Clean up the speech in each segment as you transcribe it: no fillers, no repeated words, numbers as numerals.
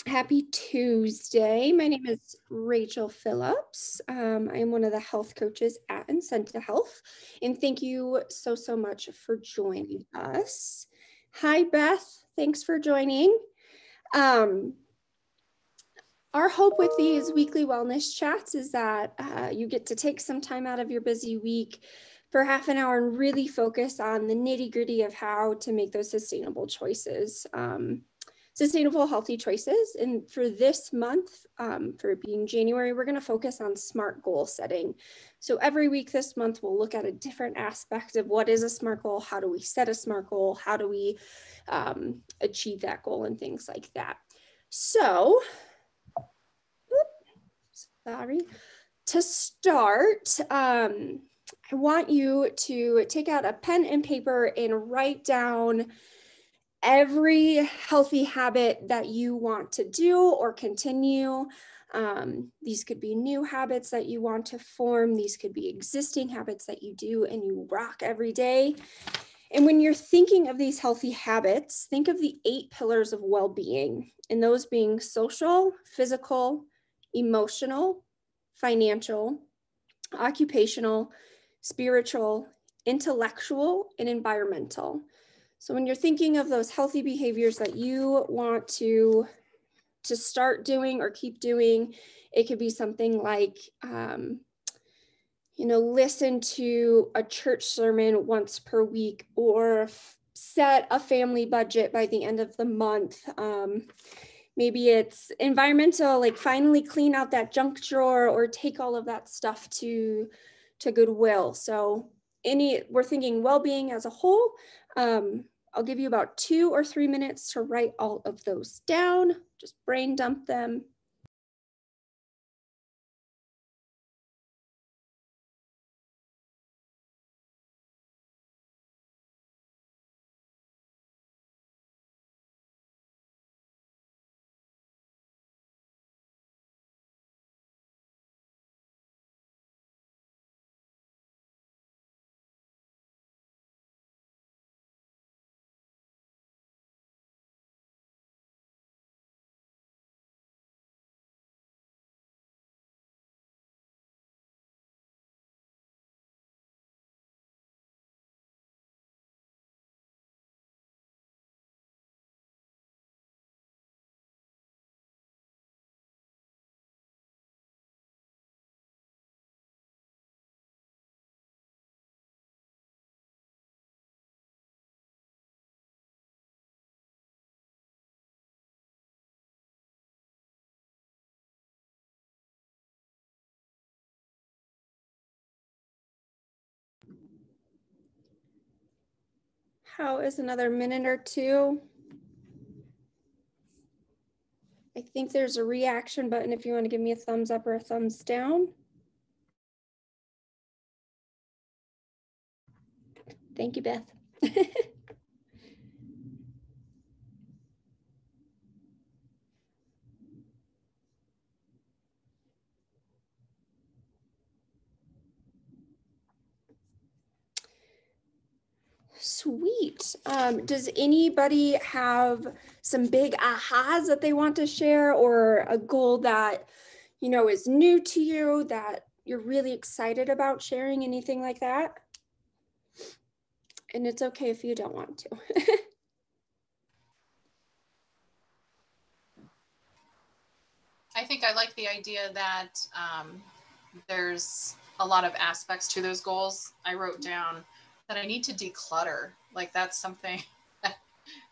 Happy Tuesday. My name is Rachel Phillips. I am one of the health coaches at Incenta Health, and thank you so much for joining us. Hi, Beth. Thanks for joining. Our hope with these weekly wellness chats is that you get to take some time out of your busy week for half an hour and really focus on the nitty-gritty of how to make those sustainable choices. Sustainable, healthy choices. And for this month, for being January, we're going to focus on SMART goal setting. So every week this month, we'll look at a different aspect of what is a SMART goal, how do we set a SMART goal, how do we achieve that goal, and things like that. So, to start, I want you to take out a pen and paper and write down every healthy habit that you want to do or continue. These could be new habits that you want to form. These could be existing habits that you do and you rock every day. And when you're thinking of these healthy habits, think of the 8 pillars of well-being, and those being social, physical, emotional, financial, occupational, spiritual, intellectual, and environmental. So when you're thinking of those healthy behaviors that you want to start doing or keep doing, it could be something like, listen to a church sermon once per week, or set a family budget by the end of the month. Maybe it's environmental, like finally clean out that junk drawer or take all of that stuff to Goodwill. So we're thinking well-being as a whole. I'll give you about 2 or 3 minutes to write all of those down. Just brain dump them. How is another minute or two? I think there's a reaction button if you want to give me a thumbs up or a thumbs down. Thank you, Beth. Sweet. Does anybody have some big ahas that they want to share, or a goal that, is new to you that you're really excited about sharing? Anything like that? And it's okay if you don't want to. I think I like the idea that there's a lot of aspects to those goals. I wrote down that I need to declutter. Like that's something that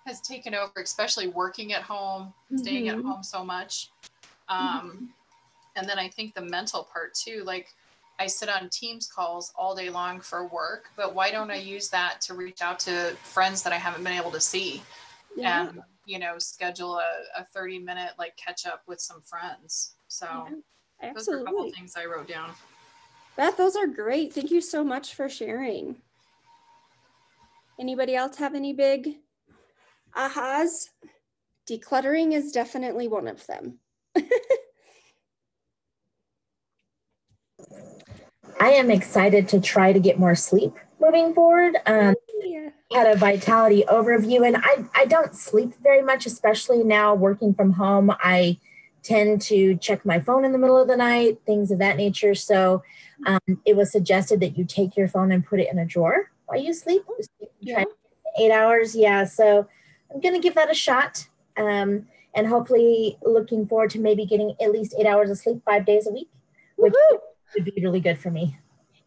has taken over, especially working at home, staying at home so much. And then I think the mental part too, like I sit on Teams calls all day long for work, but why don't I use that to reach out to friends that I haven't been able to see? Yeah. And schedule a 30-minute like catch up with some friends. So yeah, those are a couple things I wrote down. Beth, those are great. Thank you so much for sharing. Anybody else have any big ahas? Decluttering is definitely one of them. I am excited to try to get more sleep moving forward. Yeah. had a vitality overview, and I don't sleep very much, especially now working from home. I tend to check my phone in the middle of the night, things of that nature. So it was suggested that you take your phone and put it in a drawer while you sleep. Yeah. 8 hours. Yeah. So I'm going to give that a shot. And hopefully looking forward to maybe getting at least 8 hours of sleep 5 days a week, which would be really good for me.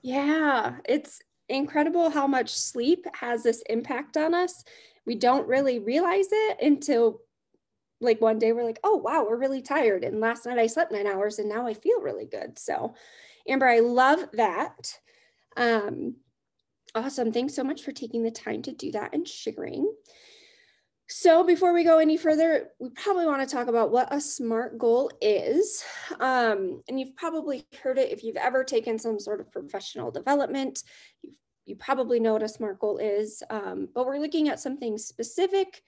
Yeah, it's incredible how much sleep has this impact on us. We don't really realize it until like one day we're like, oh, wow, we're really tired. And last night I slept 9 hours and now I feel really good. So Amber, I love that. Awesome. Thanks so much for taking the time to do that and sharing. So before we go any further, we probably want to talk about what a SMART goal is. And you've probably heard it if you've ever taken some sort of professional development. You probably know what a SMART goal is, but we're looking at something specific.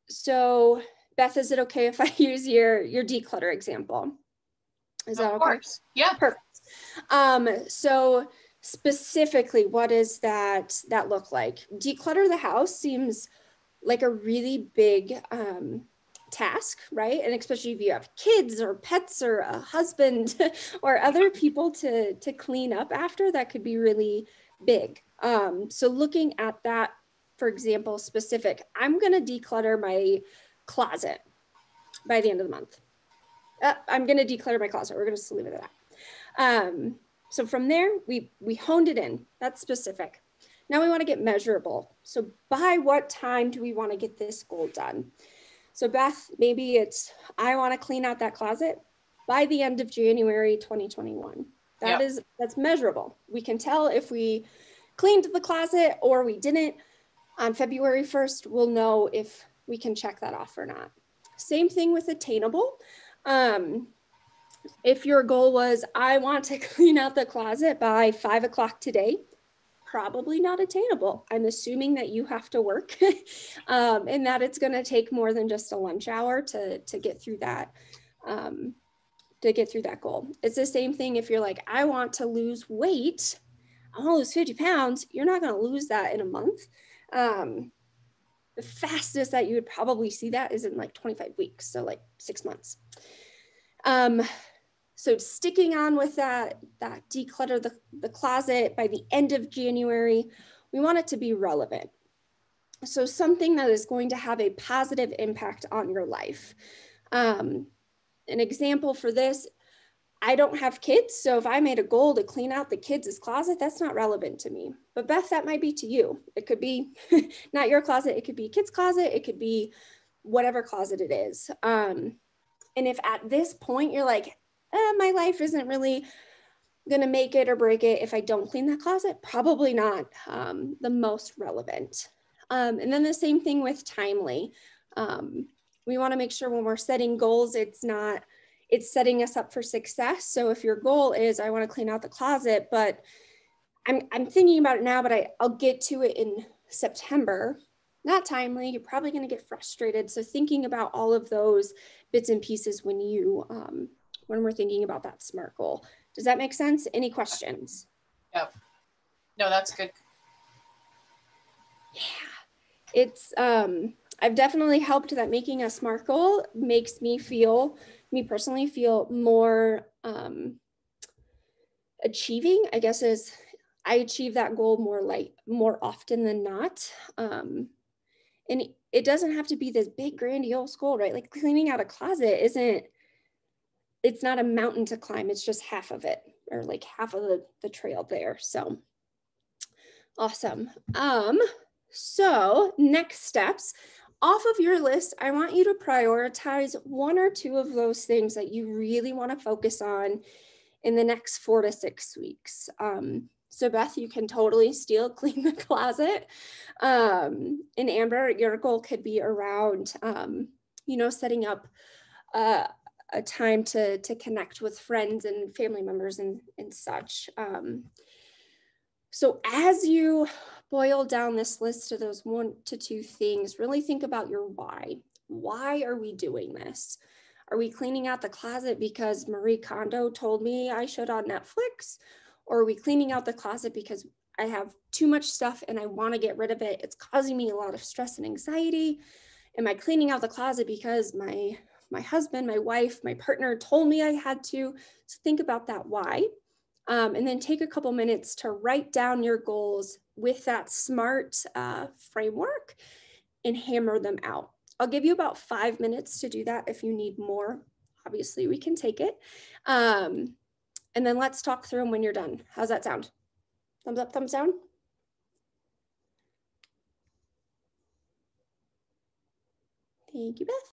So Beth, is it okay if I use your declutter example? Is that okay? Of course. Yeah. Perfect. So specifically, what does that look like? Declutter the house seems like a really big task, right? And especially if you have kids or pets or a husband or other people to clean up after, that could be really big. So looking at that, for example, specific, I'm going to declutter my closet by the end of the month. I'm going to declutter my closet. We're going to just leave it at that. So from there, we honed it in. That's specific. Now we want to get measurable. So by what time do we want to get this goal done? So Beth, maybe it's, I want to clean out that closet by the end of January 2021. That's measurable. We can tell if we cleaned the closet or we didn't. On February 1st, we'll know if we can check that off or not. Same thing with attainable. If your goal was, I want to clean out the closet by 5 o'clock today, probably not attainable. I'm assuming that you have to work and that it's going to take more than just a lunch hour to get through that, goal. It's the same thing if you're like, I want to lose weight, I want to lose 50 pounds. You're not going to lose that in a month. The fastest that you would probably see that is in like 25 weeks. So like 6 months. So sticking on with that declutter the closet by the end of January, we want it to be relevant. So something that is going to have a positive impact on your life. An example for this, I don't have kids. So if I made a goal to clean out the kids' closet, that's not relevant to me. But Beth, that might be to you. It could be not your closet. It could be a kid's closet. It could be whatever closet it is. And if at this point you're like, my life isn't really going to make it or break it if I don't clean that closet, probably not the most relevant. And then the same thing with timely. We want to make sure when we're setting goals, it's setting us up for success. So if your goal is, I want to clean out the closet, but I'm thinking about it now, but I'll get to it in September, not timely, you're probably going to get frustrated. So thinking about all of those bits and pieces when we're thinking about that SMART goal. Does that make sense? Any questions? Yep. No, that's good. Yeah, it's, I've definitely helped that making a SMART goal makes me personally feel more achieving, I guess, is I achieve that goal more often than not. And it doesn't have to be this big grandiose goal, right? Like cleaning out a closet it's not a mountain to climb. It's just half of it, or like half of the trail there. So awesome. So next steps, off of your list, I want you to prioritize 1 or 2 of those things that you really want to focus on in the next 4 to 6 weeks. So Beth, you can totally still clean the closet. And Amber, your goal could be around, setting up a time to connect with friends and family members and such. So as you boil down this list of those 1 to 2 things, really think about your why. Why are we doing this? Are we cleaning out the closet because Marie Kondo told me I should on Netflix? Or are we cleaning out the closet because I have too much stuff and I want to get rid of it. It's causing me a lot of stress and anxiety. Am I cleaning out the closet because my husband, my wife, my partner told me I had to? So think about that why. And then take a couple minutes to write down your goals with that SMART framework and hammer them out. I'll give you about 5 minutes to do that. If you need more, obviously we can take it. And then let's talk through them when you're done. How's that sound? Thumbs up, thumbs down? Thank you, Beth.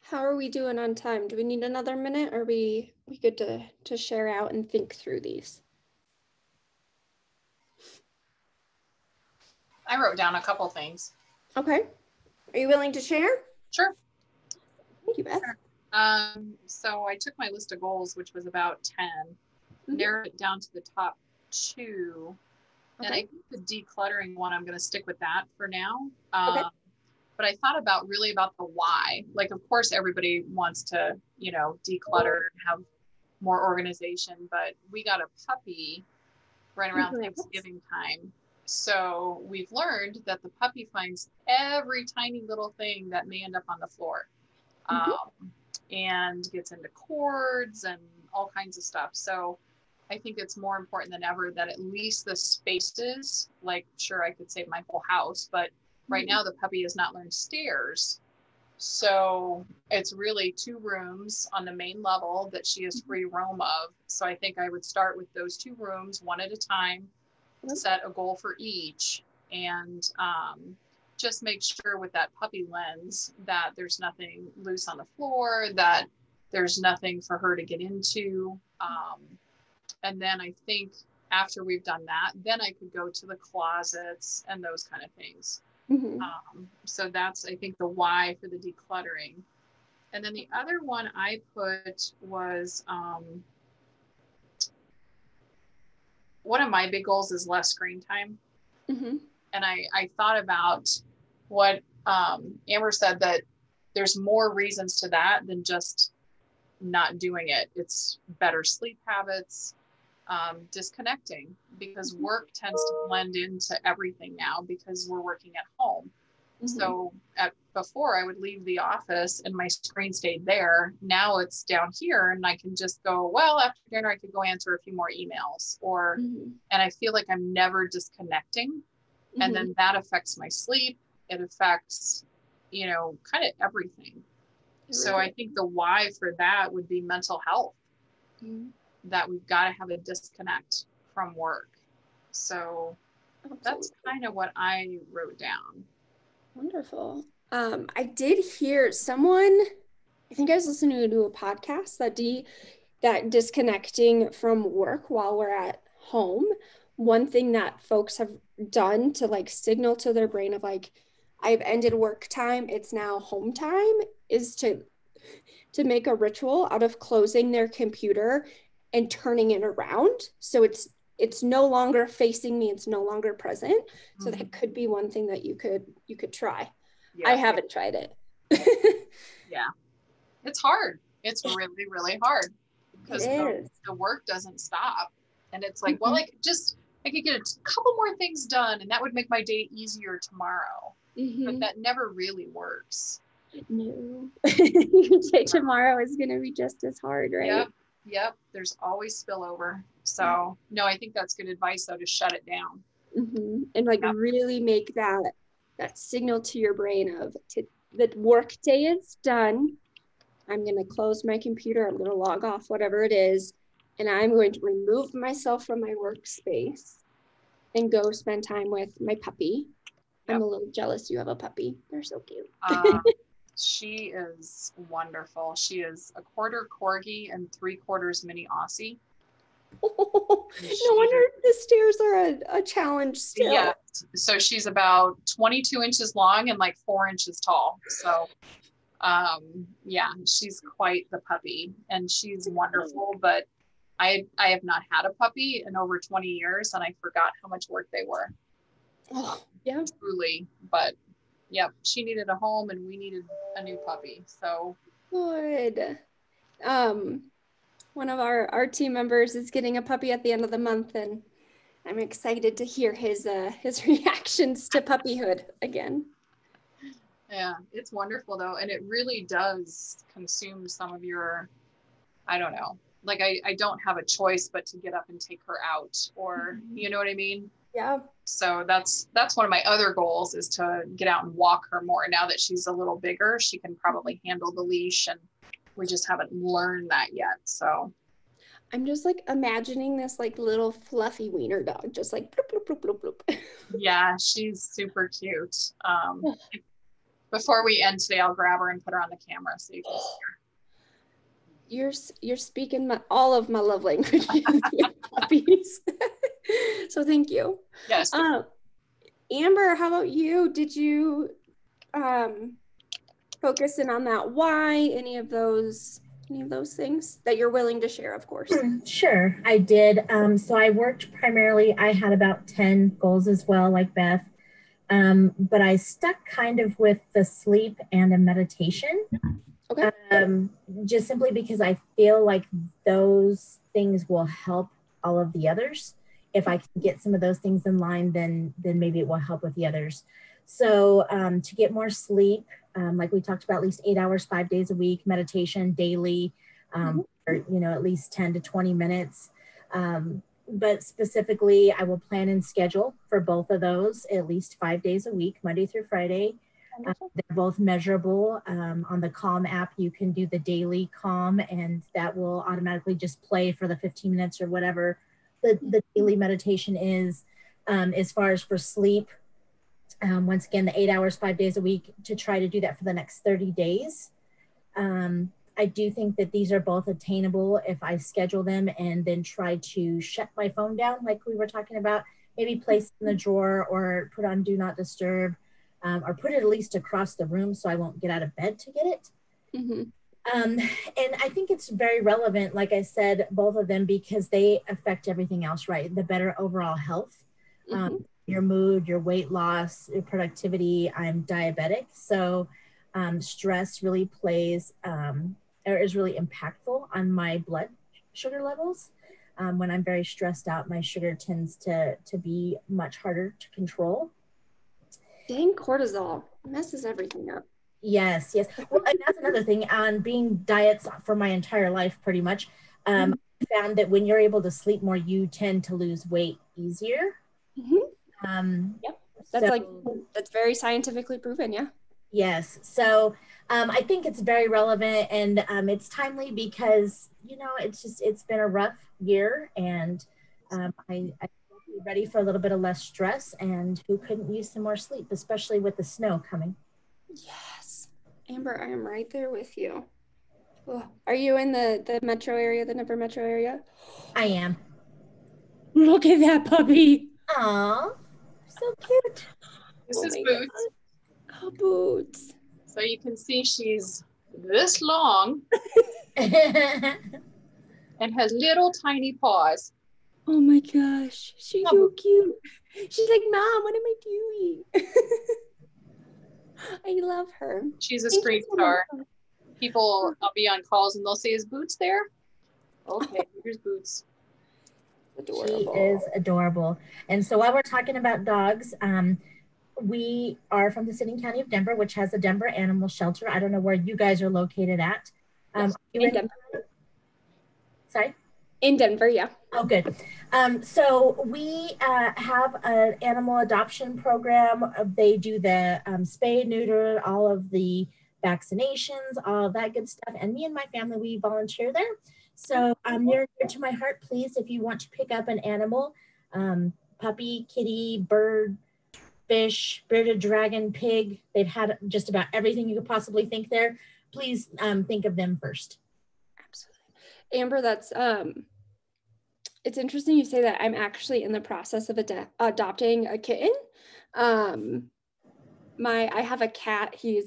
How are we doing on time? Do we need another minute? Or are we good to share out and think through these? I wrote down a couple things. Okay. Are you willing to share? Sure. Thank you, Beth. So I took my list of goals, which was about 10, narrowed it down to the top 2. Okay. And I think the decluttering one, I'm going to stick with that for now. Okay. But I thought about the why. Like, of course, everybody wants to, declutter and have more organization, but we got a puppy right around Thanksgiving time. So we've learned that the puppy finds every tiny little thing that may end up on the floor, and gets into cords and all kinds of stuff. So I think it's more important than ever that at least the spaces, like, sure, I could save my whole house, but right now the puppy has not learned stairs. So it's really 2 rooms on the main level that she has free roam of. So I think I would start with those 2 rooms one at a time, set a goal for each, and just make sure with that puppy lens that there's nothing loose on the floor, that there's nothing for her to get into. And then I think after we've done that, then I could go to the closets and those kind of things. So that's, I think, the why for the decluttering. And then the other one I put was, one of my big goals is less screen time. And I thought about what Amber said, that there's more reasons to that than just not doing it. It's better sleep habits. disconnecting, because work tends to blend into everything now because we're working at home. So before I would leave the office and my screen stayed there. Now it's down here and I can just go, well, after dinner, I could go answer a few more emails and I feel like I'm never disconnecting. And then that affects my sleep. It affects, kind of everything. So I think the why for that would be mental health, that we've got to have a disconnect from work. So that's kind of what I wrote down. Wonderful. I did hear someone, I think I was listening to a podcast that disconnecting from work while we're at home. One thing that folks have done to like signal to their brain of like, I've ended work time, it's now home time, is to make a ritual out of closing their computer and turning it around. So it's no longer facing me, it's no longer present. So that could be one thing that you could try. Yeah. I haven't tried it. Yeah. It's hard. It's really, really hard because the work doesn't stop. And it's like, well, I could get a couple more things done and that would make my day easier tomorrow. But that never really works. No. Your day tomorrow is going to be just as hard, right? Yep. There's always spillover. So no, I think that's good advice though, to shut it down. And like really make that signal to your brain of the work day is done. I'm going to close my computer. I'm going to log off whatever it is. And I'm going to remove myself from my workspace and go spend time with my puppy. I'm a little jealous you have a puppy. They're so cute. She is wonderful. She is a quarter Corgi and 3/4 mini Aussie. No wonder the stairs are a challenge still. Yeah. So she's about 22 inches long and like 4 inches tall. So she's quite the puppy and she's wonderful, but I have not had a puppy in over 20 years and I forgot how much work they were. Oh, yeah. Truly. But she needed a home and we needed a new puppy. So good. One of our team members is getting a puppy at the end of the month and I'm excited to hear his reactions to puppyhood again. Yeah, it's wonderful though. And it really does consume some of your, I don't know, like I don't have a choice but to get up and take her out or, you know what I mean? Yeah. So that's one of my other goals is to get out and walk her more. Now that she's a little bigger, she can probably handle the leash and we just haven't learned that yet. So I'm just like imagining this like little fluffy wiener dog, just like bloop, bloop, bloop, bloop, bloop. Yeah, she's super cute. Before we end today, I'll grab her and put her on the camera so you can see her. You're speaking all of my love languages with puppies. So thank you. Yes. Amber, how about you? Did you focus in on that why? Any of those things that you're willing to share, of course? Sure, I did. So I worked primarily, I had about 10 goals as well, like Beth. But I stuck kind of with the sleep and the meditation. Okay. Just simply because I feel like those things will help all of the others. If I can get some of those things in line, then maybe it will help with the others. So to get more sleep, like we talked about, at least 8 hours, 5 days a week, meditation daily, or, at least 10 to 20 minutes. But specifically, I will plan and schedule for both of those at least 5 days a week, Monday through Friday. They're both measurable. On the Calm app, you can do the daily Calm, and that will automatically just play for the 15 minutes or whatever the daily meditation is. As far as for sleep, once again, the 8 hours, 5 days a week, to try to do that for the next 30 days. I do think that these are both attainable if I schedule them and then try to shut my phone down, like we were talking about, maybe place it in the drawer or put on Do Not Disturb, or put it at least across the room so I won't get out of bed to get it. And I think it's very relevant, like I said, both of them, because they affect everything else, right? The better overall health, your mood, your weight loss, your productivity. I'm diabetic, so stress really plays or is really impactful on my blood sugar levels. When I'm very stressed out, my sugar tends to be much harder to control. Dang, cortisol messes everything up. Yes, yes. Well, and that's another thing on being diets for my entire life, pretty much. I found that when you're able to sleep more, you tend to lose weight easier. Yep, that's very scientifically proven. Yeah. Yes. So I think it's very relevant, and it's timely because, you know, it's been a rough year, and I'm ready for a little bit of less stress, and who couldn't use some more sleep, especially with the snow coming. Yes. Amber, I am right there with you. Oh, are you in the metro area, the Denver metro area? I am. Look at that puppy. Aw, so cute. This is Boots. Oh, Boots. So you can see she's this long and has little tiny paws. Oh my gosh, she's so cute. She's like, Mom, what am I doing? I love her. She's a screen star. People, I'll be on calls and they'll say, is Boots there? Okay, here's Boots. Adorable. She is adorable. And so while we're talking about dogs, we are from the city and county of Denver, which has a Denver Animal Shelter. I don't know where you guys are located at. In Denver. Sorry? In Denver, yeah. Oh, good. So we have an animal adoption program. They do the spay, neuter, all of the vaccinations, all of that good stuff. And me and my family, we volunteer there. So near to my heart, please, if you want to pick up an animal, puppy, kitty, bird, fish, bearded dragon, pig, they've had just about everything you could possibly think there. Please think of them first. Absolutely. Amber, that's, it's interesting you say that. I'm actually in the process of adopting a kitten. I have a cat. He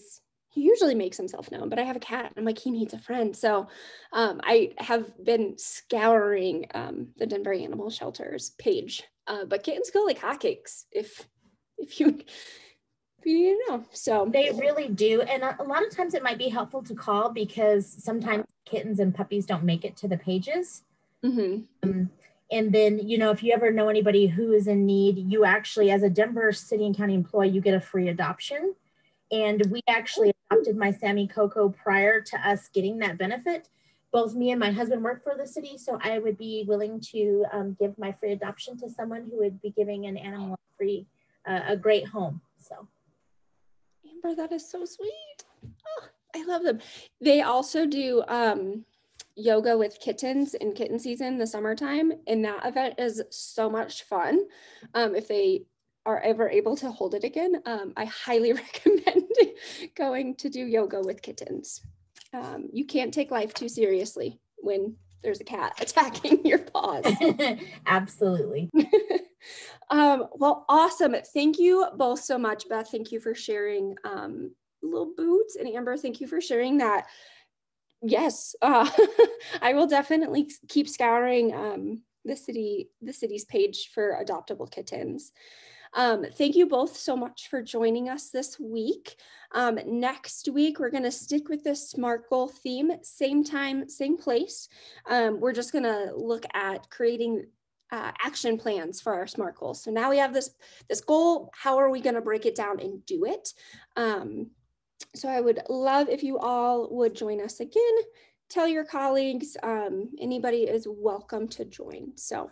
usually makes himself known, but I have a cat. I'm like, he needs a friend. So I have been scouring the Denver Animal Shelter's page, but kittens go like hotcakes if you didn't know. So they really do. And a lot of times it might be helpful to call because sometimes kittens and puppies don't make it to the pages. And then, you know, if you ever know anybody who is in need, you actually, as a Denver city and county employee, you get a free adoption. And we actually adopted my Sammy Coco prior to us getting that benefit. Both me and my husband work for the city, so I would be willing to give my free adoption to someone who would be giving an animal a great home. So, Amber, that is so sweet. Oh, I love them. They also do yoga with kittens in kitten season, the summertime, and that event is so much fun. If they are ever able to hold it again, I highly recommend going to do yoga with kittens. You can't take life too seriously when there's a cat attacking your paws. Absolutely. Well, awesome. Thank you both so much. Beth, thank you for sharing little Boots, and Amber, thank you for sharing that. Yes, I will definitely keep scouring the city's page for adoptable kittens. Thank you both so much for joining us this week. Next week, we're going to stick with this SMART goal theme, same time, same place. We're just going to look at creating action plans for our SMART goals. So now we have this goal. How are we going to break it down and do it? So I would love if you all would join us again. Tell your colleagues, anybody is welcome to join. So